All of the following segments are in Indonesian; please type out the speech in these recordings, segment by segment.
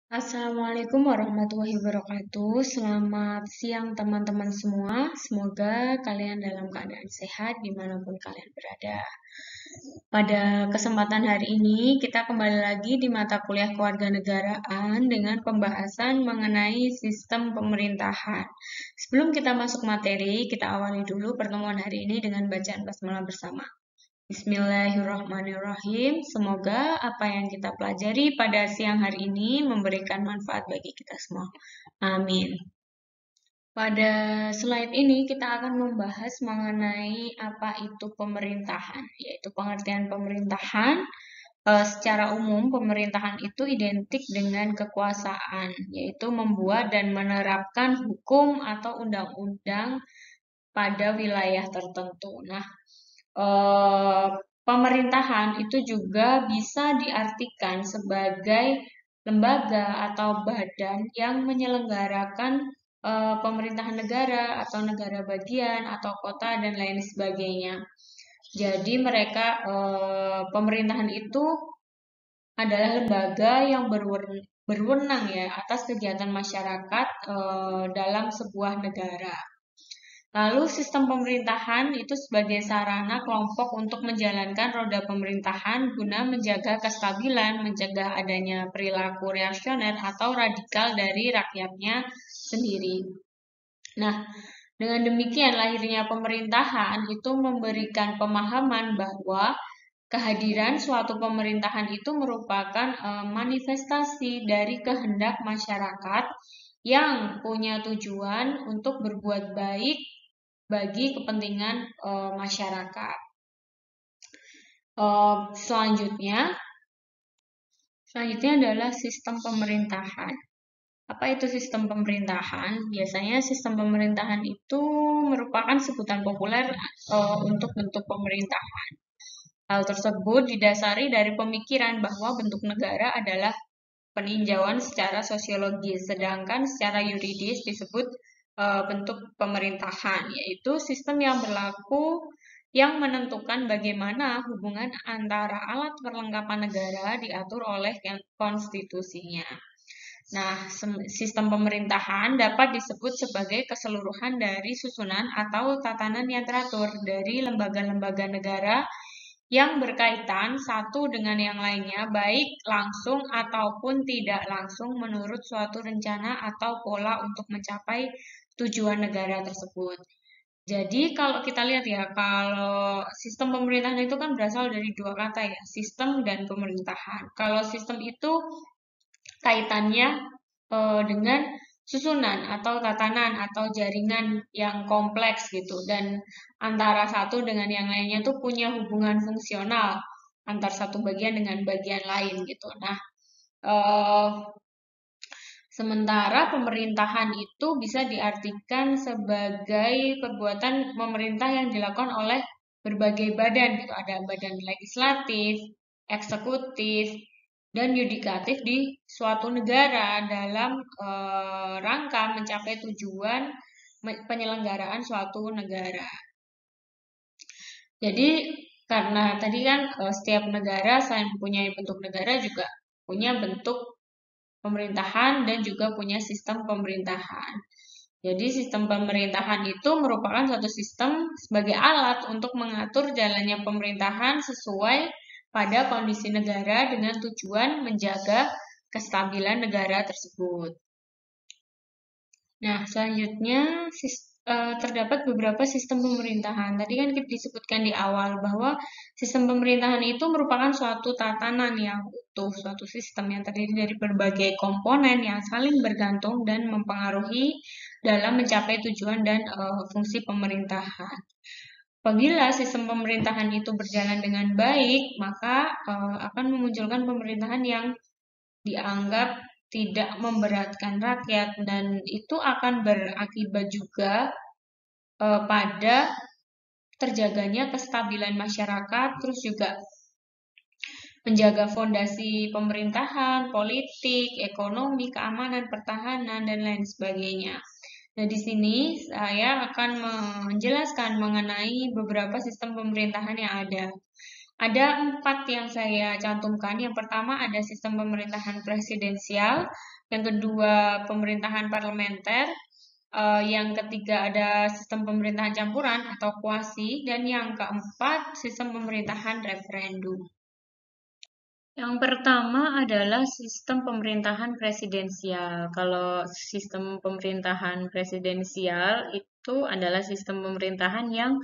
Assalamualaikum warahmatullahi wabarakatuh. Selamat siang teman-teman semua. Semoga kalian dalam keadaan sehat dimanapun kalian berada. Pada kesempatan hari ini, kita kembali lagi di mata kuliah kewarganegaraan dengan pembahasan mengenai sistem pemerintahan. Sebelum kita masuk materi, kita awali dulu pertemuan hari ini dengan bacaan basmalah bersama. Bismillahirrahmanirrahim. Semoga apa yang kita pelajari pada siang hari ini memberikan manfaat bagi kita semua. Amin. Pada slide ini kita akan membahas mengenai apa itu pemerintahan, yaitu pengertian pemerintahan. Secara umum, pemerintahan itu identik dengan kekuasaan, yaitu membuat dan menerapkan hukum atau undang-undang pada wilayah tertentu. Nah, eh, pemerintahan itu juga bisa diartikan sebagai lembaga atau badan yang menyelenggarakan pemerintahan negara atau negara bagian atau kota dan lain sebagainya. Jadi mereka pemerintahan itu adalah lembaga yang berwenang ya atas kegiatan masyarakat dalam sebuah negara. Lalu sistem pemerintahan itu sebagai sarana kelompok untuk menjalankan roda pemerintahan guna menjaga kestabilan, mencegah adanya perilaku reaksioner atau radikal dari rakyatnya sendiri. Nah, dengan demikian lahirnya pemerintahan itu memberikan pemahaman bahwa kehadiran suatu pemerintahan itu merupakan manifestasi dari kehendak masyarakat yang punya tujuan untuk berbuat baik bagi kepentingan masyarakat. Selanjutnya adalah sistem pemerintahan. Apa itu sistem pemerintahan? Biasanya sistem pemerintahan itu merupakan sebutan populer untuk bentuk pemerintahan. Hal tersebut didasari dari pemikiran bahwa bentuk negara adalah peninjauan secara sosiologis, sedangkan secara yuridis disebut bentuk pemerintahan, yaitu sistem yang berlaku yang menentukan bagaimana hubungan antara alat perlengkapan negara diatur oleh konstitusinya. Nah, sistem pemerintahan dapat disebut sebagai keseluruhan dari susunan atau tatanan yang teratur dari lembaga-lembaga negara yang berkaitan satu dengan yang lainnya, baik langsung ataupun tidak langsung menurut suatu rencana atau pola untuk mencapai tujuan negara tersebut. Jadi kalau kita lihat ya, kalau sistem pemerintahan itu kan berasal dari dua kata ya, sistem dan pemerintahan. Kalau sistem itu kaitannya dengan susunan atau tatanan atau jaringan yang kompleks gitu, dan antara satu dengan yang lainnya tuh punya hubungan fungsional antar satu bagian dengan bagian lain gitu. Nah, eh, sementara pemerintahan itu bisa diartikan sebagai perbuatan pemerintah yang dilakukan oleh berbagai badan gitu. Ada badan legislatif, eksekutif, dan yudikatif di suatu negara dalam rangka mencapai tujuan penyelenggaraan suatu negara. Jadi karena tadi kan setiap negara selain mempunyai bentuk negara juga punya bentuk pemerintahan dan juga punya sistem pemerintahan. Jadi sistem pemerintahan itu merupakan suatu sistem sebagai alat untuk mengatur jalannya pemerintahan sesuai pada kondisi negara dengan tujuan menjaga kestabilan negara tersebut. Nah, selanjutnya terdapat beberapa sistem pemerintahan. Tadi kan kita disebutkan di awal bahwa sistem pemerintahan itu merupakan suatu tatanan yang utuh, suatu sistem yang terdiri dari berbagai komponen yang saling bergantung dan mempengaruhi dalam mencapai tujuan dan fungsi pemerintahan. Apabila sistem pemerintahan itu berjalan dengan baik, maka akan memunculkan pemerintahan yang dianggap tidak memberatkan rakyat, dan itu akan berakibat juga pada terjaganya kestabilan masyarakat, terus juga menjaga fondasi pemerintahan, politik, ekonomi, keamanan, pertahanan, dan lain sebagainya. Nah, di sini saya akan menjelaskan mengenai beberapa sistem pemerintahan yang ada. Ada 4 yang saya cantumkan. Yang pertama ada sistem pemerintahan presidensial, yang kedua pemerintahan parlementer, yang ketiga ada sistem pemerintahan campuran atau kuasi, dan yang keempat sistem pemerintahan referendum. Yang pertama adalah sistem pemerintahan presidensial. Kalau sistem pemerintahan presidensial itu adalah sistem pemerintahan yang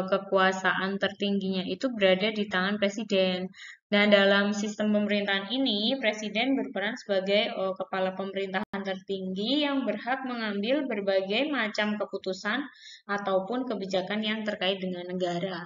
kekuasaan tertingginya itu berada di tangan presiden. Nah, dalam sistem pemerintahan ini, presiden berperan sebagai kepala pemerintahan tertinggi yang berhak mengambil berbagai macam keputusan ataupun kebijakan yang terkait dengan negara.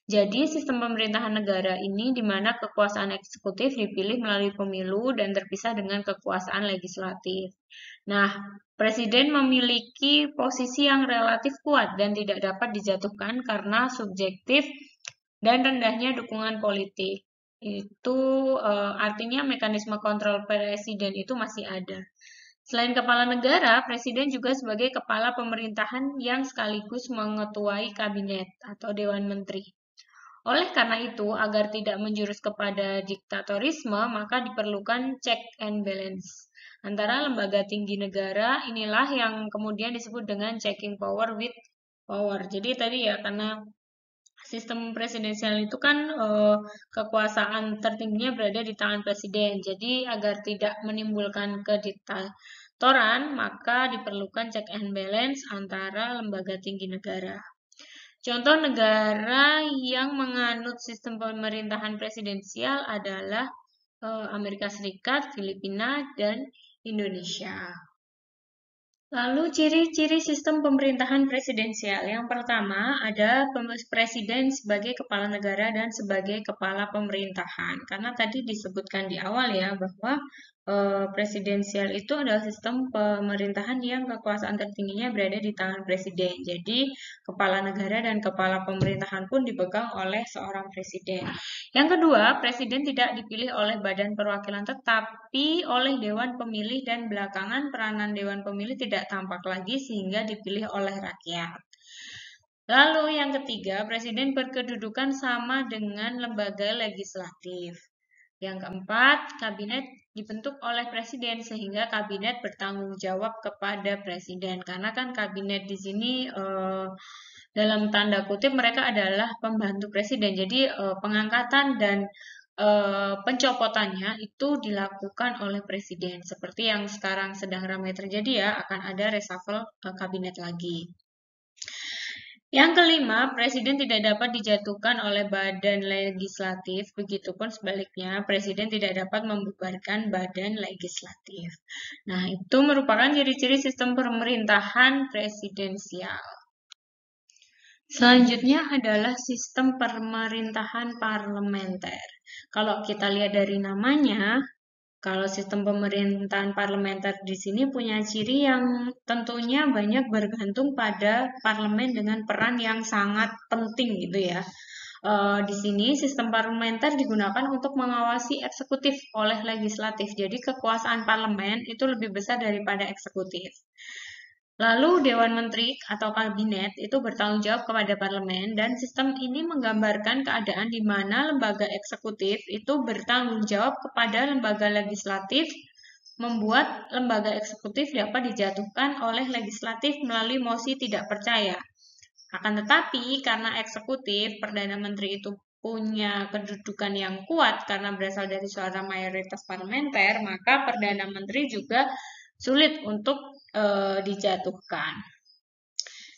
Jadi, sistem pemerintahan negara ini di mana kekuasaan eksekutif dipilih melalui pemilu dan terpisah dengan kekuasaan legislatif. Nah, presiden memiliki posisi yang relatif kuat dan tidak dapat dijatuhkan karena subjektif dan rendahnya dukungan politik. Itu artinya mekanisme kontrol presiden itu masih ada. Selain kepala negara, presiden juga sebagai kepala pemerintahan yang sekaligus mengetuai kabinet atau dewan menteri. Oleh karena itu, agar tidak menjurus kepada diktatorisme, maka diperlukan check and balance antara lembaga tinggi negara. Inilah yang kemudian disebut dengan checking power with power. Jadi tadi ya, karena sistem presidensial itu kan kekuasaan tertingginya berada di tangan presiden. Jadi agar tidak menimbulkan kediktatoran, maka diperlukan check and balance antara lembaga tinggi negara. Contoh negara yang menganut sistem pemerintahan presidensial adalah Amerika Serikat, Filipina, dan Indonesia. Lalu ciri-ciri sistem pemerintahan presidensial. Yang pertama ada presiden sebagai kepala negara dan sebagai kepala pemerintahan. Karena tadi disebutkan di awal ya bahwa presidensial itu adalah sistem pemerintahan yang kekuasaan tertingginya berada di tangan presiden. Jadi kepala negara dan kepala pemerintahan pun dipegang oleh seorang presiden. Yang kedua, presiden tidak dipilih oleh badan perwakilan tetapi oleh dewan pemilih dan belakangan peranan dewan pemilih tidak tampak lagi sehingga dipilih oleh rakyat. Lalu yang ketiga, presiden berkedudukan sama dengan lembaga legislatif. Yang keempat, kabinet dibentuk oleh presiden sehingga kabinet bertanggung jawab kepada presiden. Karena kan kabinet di sini dalam tanda kutip mereka adalah pembantu presiden. Jadi pengangkatan dan pencopotannya itu dilakukan oleh presiden. Seperti yang sekarang sedang ramai terjadi ya, akan ada reshuffle kabinet lagi. Yang kelima, presiden tidak dapat dijatuhkan oleh badan legislatif, begitupun sebaliknya, presiden tidak dapat membubarkan badan legislatif. Nah, itu merupakan ciri-ciri sistem pemerintahan presidensial. Selanjutnya adalah sistem pemerintahan parlementer. Kalau kita lihat dari namanya, kalau sistem pemerintahan parlementer di sini punya ciri yang tentunya banyak bergantung pada parlemen dengan peran yang sangat penting gitu ya. Di sini sistem parlementer digunakan untuk mengawasi eksekutif oleh legislatif. Jadi kekuasaan parlemen itu lebih besar daripada eksekutif. Lalu Dewan Menteri atau Kabinet itu bertanggung jawab kepada parlemen dan sistem ini menggambarkan keadaan di mana lembaga eksekutif itu bertanggung jawab kepada lembaga legislatif, membuat lembaga eksekutif dapat dijatuhkan oleh legislatif melalui mosi tidak percaya. Akan tetapi karena eksekutif, Perdana Menteri itu punya kedudukan yang kuat karena berasal dari suara mayoritas parlementer, maka Perdana Menteri juga sulit untuk dijatuhkan.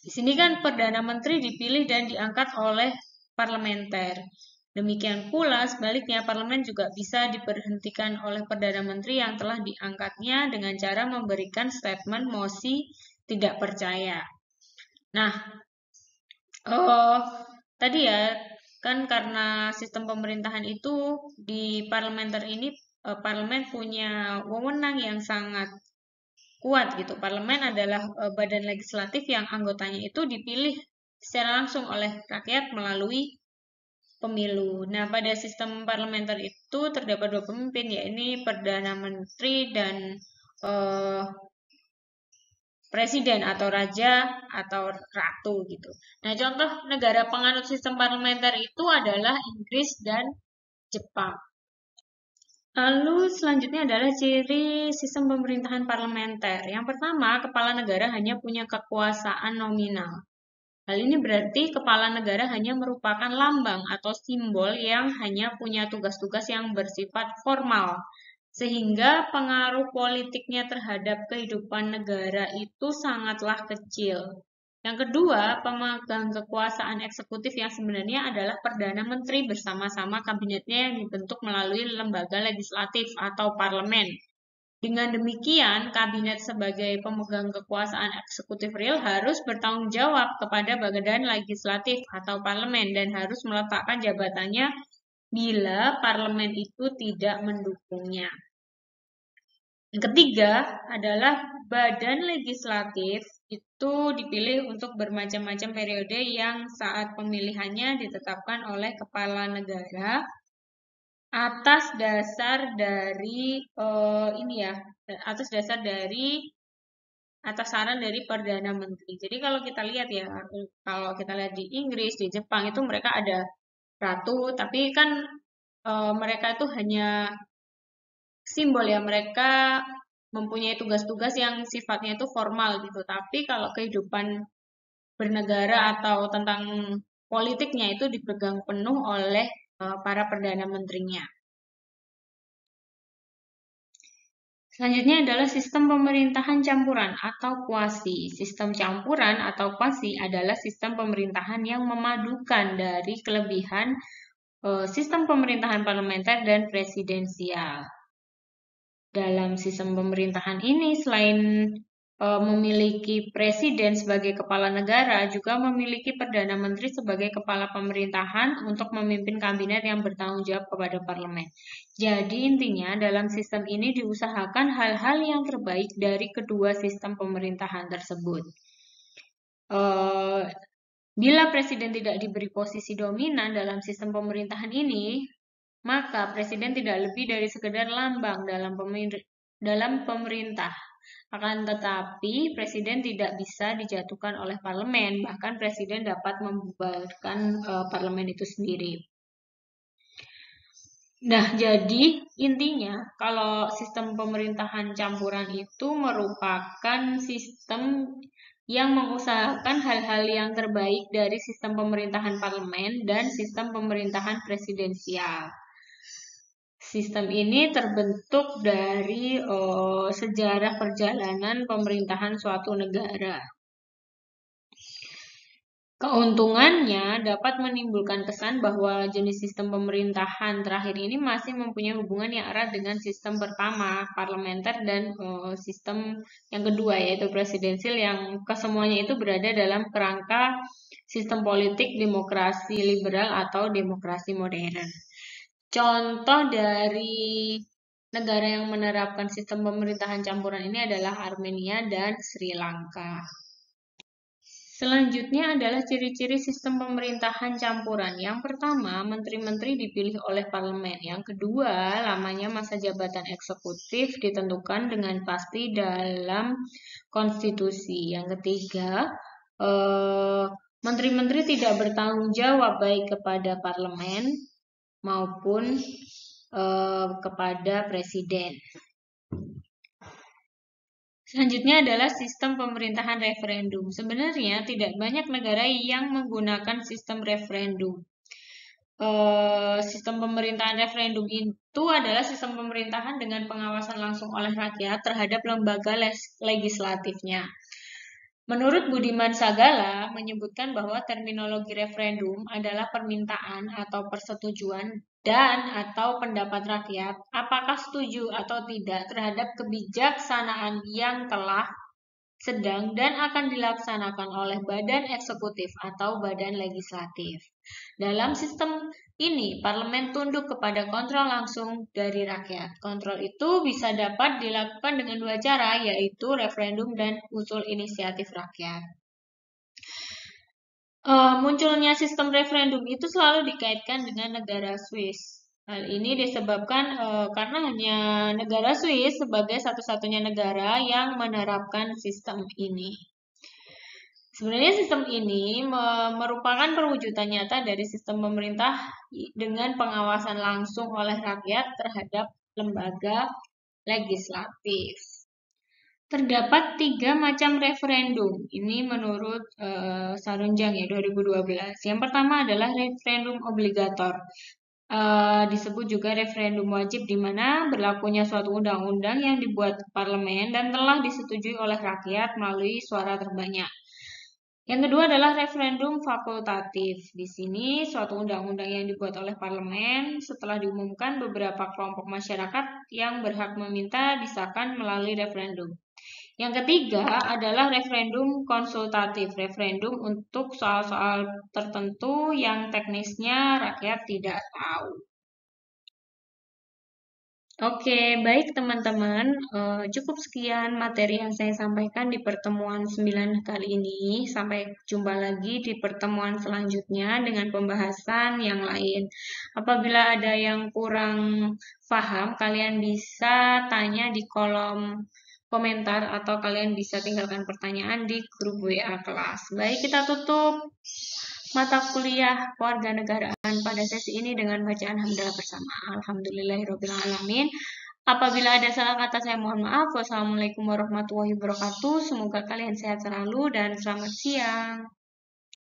Di sini kan Perdana Menteri dipilih dan diangkat oleh parlementer. Demikian pula sebaliknya parlemen juga bisa diberhentikan oleh Perdana Menteri yang telah diangkatnya dengan cara memberikan statement mosi tidak percaya. Nah, tadi ya kan karena sistem pemerintahan itu di parlementer ini parlemen punya wewenang yang sangat kuat gitu. Parlemen adalah badan legislatif yang anggotanya itu dipilih secara langsung oleh rakyat melalui pemilu. Nah, pada sistem parlementer itu terdapat dua pemimpin, yaitu Perdana Menteri dan presiden atau raja atau ratu gitu. Nah, contoh negara penganut sistem parlementer itu adalah Inggris dan Jepang. Lalu selanjutnya adalah ciri sistem pemerintahan parlementer. Yang pertama, kepala negara hanya punya kekuasaan nominal. Hal ini berarti kepala negara hanya merupakan lambang atau simbol yang hanya punya tugas-tugas yang bersifat formal, sehingga pengaruh politiknya terhadap kehidupan negara itu sangatlah kecil. Yang kedua, pemegang kekuasaan eksekutif yang sebenarnya adalah Perdana Menteri bersama-sama kabinetnya yang dibentuk melalui lembaga legislatif atau parlemen. Dengan demikian, kabinet sebagai pemegang kekuasaan eksekutif real harus bertanggung jawab kepada badan legislatif atau parlemen dan harus meletakkan jabatannya bila parlemen itu tidak mendukungnya. Yang ketiga adalah badan legislatif itu dipilih untuk bermacam-macam periode yang saat pemilihannya ditetapkan oleh kepala negara atas dasar dari atas saran dari Perdana Menteri. Jadi kalau kita lihat ya, kalau kita lihat di Inggris, di Jepang itu mereka ada ratu, tapi kan mereka itu hanya simbol ya, mereka mempunyai tugas-tugas yang sifatnya itu formal gitu. Tapi kalau kehidupan bernegara atau tentang politiknya itu dipegang penuh oleh para perdana menterinya. Selanjutnya adalah sistem pemerintahan campuran atau kuasi. Sistem campuran atau kuasi adalah sistem pemerintahan yang memadukan dari kelebihan sistem pemerintahan parlementer dan presidensial. Dalam sistem pemerintahan ini, selain memiliki presiden sebagai kepala negara, juga memiliki perdana menteri sebagai kepala pemerintahan untuk memimpin kabinet yang bertanggung jawab kepada parlemen. Jadi intinya dalam sistem ini diusahakan hal-hal yang terbaik dari kedua sistem pemerintahan tersebut. Bila presiden tidak diberi posisi dominan dalam sistem pemerintahan ini, maka presiden tidak lebih dari sekedar lambang dalam pemerintah. Akan tetapi, presiden tidak bisa dijatuhkan oleh parlemen, bahkan presiden dapat membubarkan parlemen itu sendiri. Nah, jadi intinya kalau sistem pemerintahan campuran itu merupakan sistem yang mengusahakan hal-hal yang terbaik dari sistem pemerintahan parlemen dan sistem pemerintahan presidensial. Sistem ini terbentuk dari sejarah perjalanan pemerintahan suatu negara. Keuntungannya dapat menimbulkan kesan bahwa jenis sistem pemerintahan terakhir ini masih mempunyai hubungan yang erat dengan sistem pertama, parlementer, dan sistem yang kedua, yaitu presidensial, yang kesemuanya itu berada dalam kerangka sistem politik demokrasi liberal atau demokrasi modern. Contoh dari negara yang menerapkan sistem pemerintahan campuran ini adalah Armenia dan Sri Lanka. Selanjutnya adalah ciri-ciri sistem pemerintahan campuran. Yang pertama, menteri-menteri dipilih oleh parlemen. Yang kedua, lamanya masa jabatan eksekutif ditentukan dengan pasti dalam konstitusi. Yang ketiga, menteri-menteri tidak bertanggung jawab baik kepada parlemen maupun kepada presiden. Selanjutnya adalah sistem pemerintahan referendum. Sebenarnya tidak banyak negara yang menggunakan sistem referendum. Sistem pemerintahan referendum itu adalah sistem pemerintahan dengan pengawasan langsung oleh rakyat terhadap lembaga legislatifnya. Menurut Budiman Sagala, menyebutkan bahwa terminologi referendum adalah permintaan atau persetujuan dan atau pendapat rakyat apakah setuju atau tidak terhadap kebijaksanaan yang telah, sedang, dan akan dilaksanakan oleh badan eksekutif atau badan legislatif. Dalam sistem ini, parlemen tunduk kepada kontrol langsung dari rakyat. Kontrol itu bisa dapat dilakukan dengan dua cara, yaitu referendum dan usul inisiatif rakyat. Munculnya sistem referendum itu selalu dikaitkan dengan negara Swiss. Hal ini disebabkan karena hanya negara Swiss sebagai satu-satunya negara yang menerapkan sistem ini. Sebenarnya sistem ini merupakan perwujudan nyata dari sistem pemerintah dengan pengawasan langsung oleh rakyat terhadap lembaga legislatif. Terdapat 3 macam referendum. Ini menurut Sarunjang ya 2012. Yang pertama adalah referendum obligator. Disebut juga referendum wajib di mana berlakunya suatu undang-undang yang dibuat parlemen dan telah disetujui oleh rakyat melalui suara terbanyak. Yang kedua adalah referendum fakultatif. Di sini suatu undang-undang yang dibuat oleh parlemen setelah diumumkan beberapa kelompok masyarakat yang berhak meminta disahkan melalui referendum. Yang ketiga adalah referendum konsultatif, referendum untuk soal-soal tertentu yang teknisnya rakyat tidak tahu. Oke, baik teman-teman, cukup sekian materi yang saya sampaikan di pertemuan 9 kali ini. Sampai jumpa lagi di pertemuan selanjutnya dengan pembahasan yang lain. Apabila ada yang kurang paham, kalian bisa tanya di kolom komentar atau kalian bisa tinggalkan pertanyaan di grup WA kelas. Baik, kita tutup mata kuliah kewarganegaraan pada sesi ini dengan bacaan hamdalah bersama. Alhamdulillahirrahmanirrahim. Apabila ada salah kata saya mohon maaf. Wassalamualaikum warahmatullahi wabarakatuh. Semoga kalian sehat selalu dan selamat siang.